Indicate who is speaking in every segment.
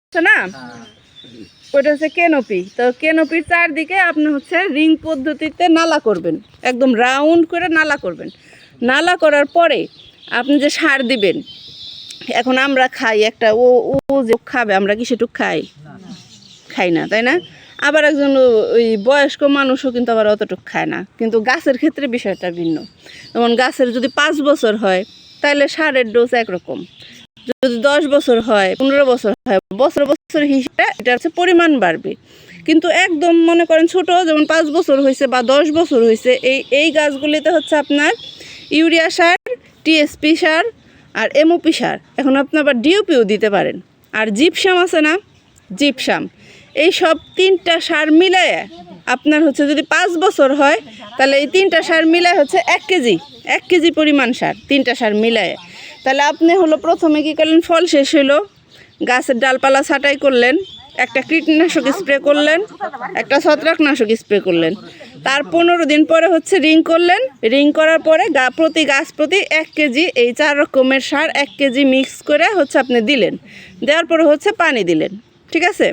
Speaker 1: আছে না, ওটা হচ্ছে কেনোপি। তো কেনোপির চারদিকে আপনি হচ্ছে রিং পদ্ধতিতে নালা করবেন, একদম রাউন্ড করে নালা করবেন। নালা করার পরে আপনি যে সার দিবেন, এখন আমরা খাই একটা ও ও যে খাবে, আমরা কি সেটুক খাই না, তাই না? আবার একজন ওই বয়স্ক মানুষও কিন্তু আবার অতটুকু খায় না, কিন্তু গাছের ক্ষেত্রে বিষয়টা ভিন্ন। যেমন গাছের যদি 5 বছর হয় তাহলে সারের ডোজ একরকম, যদি 10 বছর হয়, 15 বছর হয়, বছর বছর হিসেবে এটা হচ্ছে পরিমাণ বাড়বে। কিন্তু একদম মনে করেন ছোট, যেমন 5 বছর হয়েছে বা 10 বছর হয়েছে, এই গাছগুলিতে হচ্ছে আপনার ইউরিয়া সার, টিএসপি সার আর এমওপি সার, এখন আপনি আবার ডিওপিও দিতে পারেন। আর জিপসাম আছে না, জিপসাম, এই সব 3টা সার মিলায় আপনার হচ্ছে যদি 5 বছর হয় তাহলে এই 3টা সার মিলায় হচ্ছে 1 কেজি পরিমাণ সার, 3টা সার মিলায়। তাহলে আপনি হলো প্রথমে কী করলেন, ফল শেষ হলো, গাছের ডালপালা ছাঁটাই করলেন, একটা কীটনাশক স্প্রে করলেন, একটা ছত্রাকনাশক স্প্রে করলেন, তার 15 দিন পরে হচ্ছে রিং করলেন। রিং করার পরে প্রতি গাছ প্রতি 1 কেজি এই 4 রকমের সার 1 কেজি মিক্স করে হচ্ছে আপনি দিলেন। দেওয়ার পরে হচ্ছে পানি দিলেন, ঠিক আছে?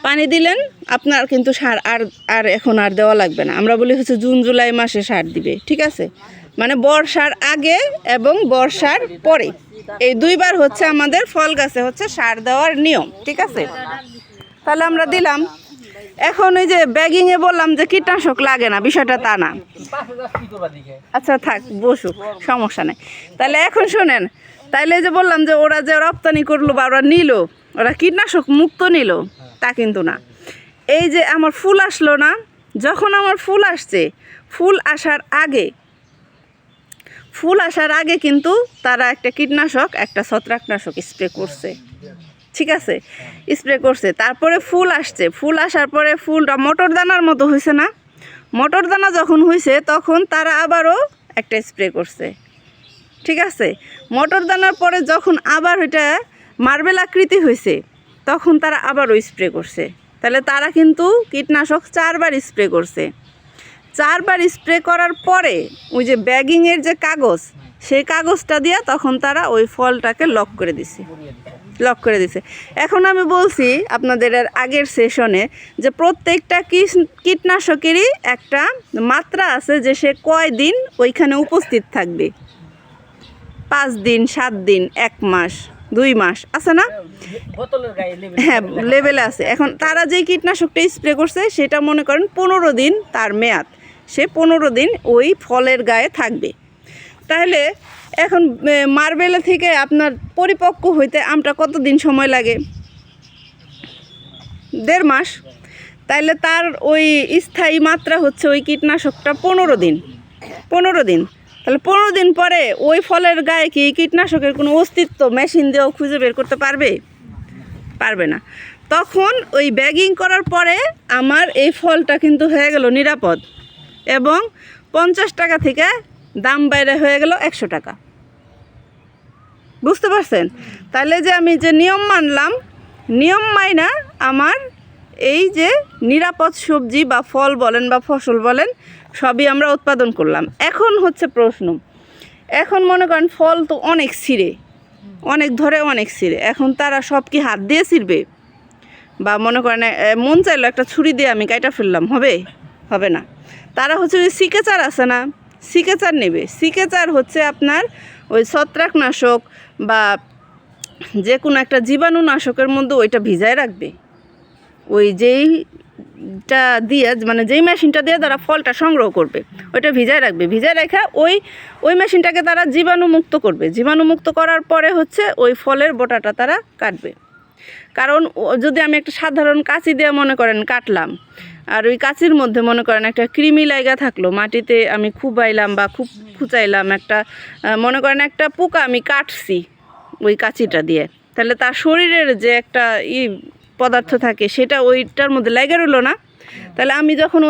Speaker 1: পানি দিলেন, আপনার কিন্তু সার আর এখন আর দেওয়া লাগবে না। আমরা বলি হচ্ছে জুন জুলাই মাসে সার দিবে, ঠিক আছে? মানে বর্ষার আগে এবং বর্ষার পরে এই 2 বার হচ্ছে আমাদের ফল গাছে হচ্ছে সার দেওয়ার নিয়ম, ঠিক আছে? তাহলে আমরা দিলাম। এখন ওই যে ব্যাগিংয়ে বললাম যে কীটনাশক লাগে না, বিষয়টা তা না। আচ্ছা থাক, বসুক, সমস্যা নেই। তাহলে এখন শোনেন, তাইলে যে বললাম যে ওরা যে রপ্তানি করলো বা ওরা নিল, ওরা কীটনাশক মুক্ত নিল, তা কিন্তু না। এই যে আমার ফুল আসলো না, যখন আমার ফুল আসছে, ফুল আসার আগে কিন্তু তারা একটা কীটনাশক, একটা ছত্রাকনাশক স্প্রে করছে, ঠিক আছে? স্প্রে করছে। তারপরে ফুল আসছে, ফুল আসার পরে ফুলটা মটর দানার মতো হয়েছে না, মটর দানা যখন হয়েছে তখন তারা আবারও একটা স্প্রে করছে, ঠিক আছে? মটর দানার পরে যখন আবার ওইটা মার্বেল আকৃতি হয়েছে তখন তারা আবারও স্প্রে করছে। তাহলে তারা কিন্তু কীটনাশক 4 বার স্প্রে করছে। 4 বার স্প্রে করার পরে ওই যে ব্যাগিংয়ের যে কাগজ, সেই কাগজটা দিয়ে তখন তারা ওই ফলটাকে লক করে দিছে। এখন আমি বলছি আপনাদের আগের সেশনে যে প্রত্যেকটা কীটনাশকেরই একটা মাত্রা আছে, যে সে কয় দিন ওইখানে উপস্থিত থাকবে। 5 দিন, 7 দিন, 1 মাস, 2 মাস আছে না? হ্যাঁ, লেভেলে আছে। এখন তারা যে কীটনাশকটা স্প্রে করছে সেটা মনে করেন 15 দিন তার মেয়াদ, সে 15 দিন ওই ফলের গায়ে থাকবে। তাহলে এখন মার্বেলে থেকে আপনার পরিপক্ক হইতে আমটা কত দিন সময় লাগে? 1.5 মাস। তাইলে তার ওই স্থায়ী মাত্রা হচ্ছে ওই কীটনাশকটা 15 দিন। তাহলে 15 দিন পরে ওই ফলের গায়ে কি কীটনাশকের কোনো অস্তিত্ব মেশিন দিয়েও খুঁজে বের করতে পারবে না। তখন ওই ব্যাগিং করার পরে আমার এই ফলটা কিন্তু হয়ে গেল নিরাপদ, এবং 50 টাকা থেকে দাম বাইরে হয়ে গেল 100 টাকা। বুঝতে পারছেন? তাহলে যে আমি যে নিয়ম মানলাম, নিয়ম মাইনা আমার এই যে নিরাপদ সবজি বা ফল বলেন বা ফসল বলেন সবই আমরা উৎপাদন করলাম। এখন হচ্ছে প্রশ্ন, এখন মনে করেন ফল তো অনেক ছিঁড়ে, অনেক ছিঁড়ে, এখন তারা সব কি হাত দিয়ে ছিঁড়বে? বা মনে করেন মন চাইলো একটা ছুরি দিয়ে আমি কাইটা ফেললাম, হবে না। তারা হচ্ছে ওই সিকেচার আছে না, সিকেচার নেবে। সিকেচার হচ্ছে আপনার ওই ছত্রাকনাশক বা যে কোনো একটা জীবাণুনাশকের মধ্যে ওইটা ভিজায় রাখবে। ওই যেইটা দিয়ে, মানে যেই মেশিনটা দিয়ে তারা ফলটা সংগ্রহ করবে ওইটা ভিজায় রাখবে। ভিজায় রেখে ওই মেশিনটাকে তারা জীবাণুমুক্ত করবে। জীবাণুমুক্ত করার পরে হচ্ছে ওই ফলের বোটাটা তারা কাটবে। কারণ যদি আমি একটা সাধারণ কাঁচি দিয়ে মনে করেন কাটলাম, আর ওই কাঁচির মধ্যে মনে করেন একটা কৃমি লাগা থাকলো, মাটিতে আমি খুবাইলাম বা খুঁচাইলাম, একটা মনে করেন একটা পোকা আমি কাটছি ওই কাঁচিটা দিয়ে, তাহলে তার শরীরের যে একটা পদার্থ থাকে সেটা ওইটার মধ্যে লেগে রইলো না। তাহলে আমি যখন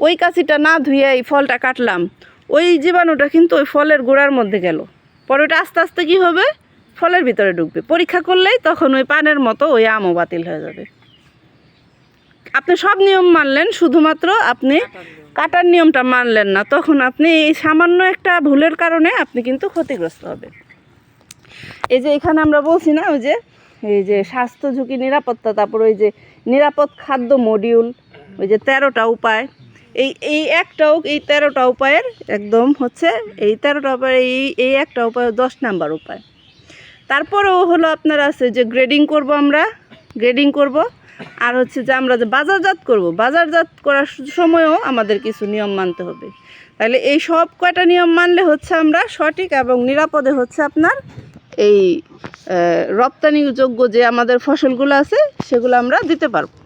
Speaker 1: ওই কাঁচিটা না ধুয়ে এই ফলটা কাটলাম, ওই জীবাণুটা কিন্তু ওই ফলের গোড়ার মধ্যে গেল, পরে ওটা আস্তে আস্তে কী হবে, ফলের ভিতরে ঢুকবে। পরীক্ষা করলেই তখন ওই পানের মতো ওই আমও বাতিল হয়ে যাবে। আপনি সব নিয়ম মানলেন, শুধুমাত্র আপনি কাটার নিয়মটা মানলেন না, তখন আপনি এই সামান্য একটা ভুলের কারণে আপনি কিন্তু ক্ষতিগ্রস্ত হবেন। এই যে এখানে আমরা বলছি না, ওই যে এই যে স্বাস্থ্য ঝুঁকি নিরাপত্তা, তারপর ওই যে নিরাপদ খাদ্য মডিউল, ওই যে 13টা উপায়, এই 13টা উপায়ের একদম হচ্ছে এই 13টা উপায়, এই একটা উপায় 10 নাম্বার উপায়। তারপরেও হলো আপনার আছে যে গ্রেডিং করব, আমরা গ্রেডিং করব, আর হচ্ছে যে আমরা যে বাজারজাত করব, বাজারজাত করার সময়ও আমাদের কিছু নিয়ম মানতে হবে। তাহলে এই সব কয়টা নিয়ম মানলে হচ্ছে আমরা সঠিক এবং নিরাপদে হচ্ছে আপনার এই রপ্তানিযোগ্য যে আমাদের ফসলগুলো আছে সেগুলো আমরা দিতে পারবো।